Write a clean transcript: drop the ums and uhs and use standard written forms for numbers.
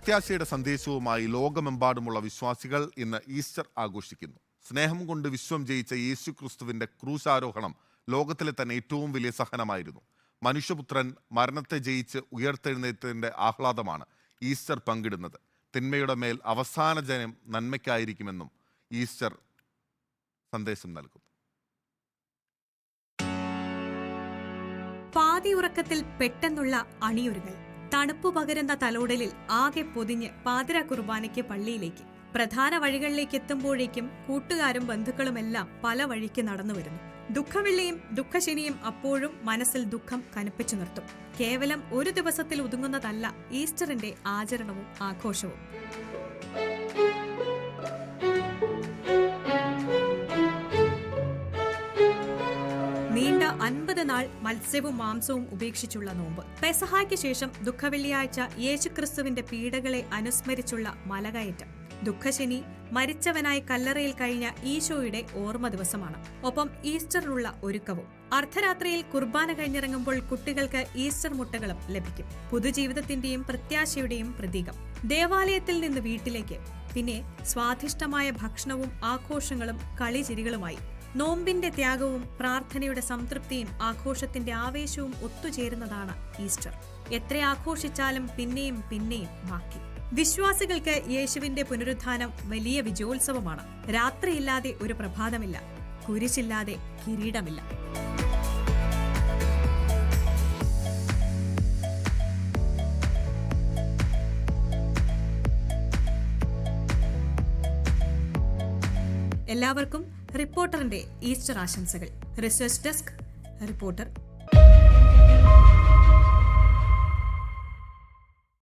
പ്രത്യാശയുടെ സന്ദേശവുമായി ലോകമെമ്പാടുമുള്ള വിശ്വാസികൾ ഇന്ന് ഈസ്റ്റർ ആഘോഷിക്കുന്നു. സ്നേഹം കൊണ്ട് വിശ്വം ജയിച്ച യേശു ക്രിസ്തുവിന്റെ ക്രൂശാരോഹണം ലോകത്തിലെ തന്നെ ഏറ്റവും വലിയ സഹനമായിരുന്നു. മനുഷ്യപുത്രൻ മരണത്തെ ജയിച്ച് ഉയർത്തെഴുന്നേറ്റതിന്റെ ആഹ്ലാദമാണ് ഈസ്റ്റർ പങ്കിടുന്നത്. തിന്മയുടെ മേൽ അവസാന ജയം നന്മയ്ക്കായിരിക്കുമെന്നും ഈസ്റ്റർ സന്ദേശം നൽകുന്നു. പാതിയുറക്കത്തിൽ പെട്ടെന്നുള്ള അണിയൊരുങ്ങൽ, തണുപ്പു പകരുന്ന തലോടലിൽ ആകെ പൊതിഞ്ഞ് പാതിര കുർബാനയ്ക്ക് പള്ളിയിലേക്ക്. പ്രധാന വഴികളിലേക്ക് എത്തുമ്പോഴേക്കും കൂട്ടുകാരും ബന്ധുക്കളുമെല്ലാം പല വഴിക്ക് നടന്നു വരുന്നു. ദുഃഖവെള്ളിയും ദുഃഖശനിയും അപ്പോഴും മനസ്സിൽ ദുഃഖം കനപ്പിച്ചു നിർത്തും. കേവലം ഒരു ദിവസത്തിൽ ഒതുങ്ങുന്നതല്ല ഈസ്റ്ററിന്റെ ആചരണവും ആഘോഷവും. നീണ്ട 50 നാൾ മത്സ്യവും മാംസവും ഉപേക്ഷിച്ചുള്ള നോമ്പ്. പെസഹായ്ക്ക് ശേഷം ദുഃഖവെള്ളിയാഴ്ച യേശുക്രിസ്തുവിന്റെ പീഡകളെ അനുസ്മരിച്ചുള്ള മലകയറ്റം. ദുഃഖശനി മരിച്ചവനായി കല്ലറയിൽ കഴിഞ്ഞ ഈശോയുടെ ഓർമ്മ ദിവസമാണ്. ഒപ്പം ഈസ്റ്ററിനുള്ള ഒരുക്കവും. അർദ്ധരാത്രിയിൽ കുർബാന കഴിഞ്ഞിറങ്ങുമ്പോൾ കുട്ടികൾക്ക് ഈസ്റ്റർ മുട്ടകളും ലഭിക്കും. പുതുജീവിതത്തിന്റെയും പ്രത്യാശയുടെയും പ്രതീകം. ദേവാലയത്തിൽ നിന്ന് വീട്ടിലേക്ക്, പിന്നെ സ്വാദിഷ്ടമായ ഭക്ഷണവും ആഘോഷങ്ങളും കളിചിരികളുമായി. നോമ്പിന്റെ ത്യാഗവും പ്രാർത്ഥനയുടെ സംതൃപ്തിയും ആഘോഷത്തിന്റെ ആവേശവും ഒത്തുചേരുന്നതാണ് ഈസ്റ്റർ. എത്ര ആഘോഷിച്ചാലും പിന്നെയും പിന്നെയും ബാക്കി. വിശ്വാസികൾക്ക് യേശുവിന്റെ പുനരുത്ഥാനം വലിയ വിജയോത്സവമാണ്. രാത്രിയില്ലാതെ ഒരു പ്രഭാതമില്ല, കുരിശില്ലാതെ കിരീടമില്ല. എല്ലാവർക്കും റിപ്പോർട്ടറിന്റെ ഈസ്റ്റർ ആശംസകൾ. Research desk, reporter.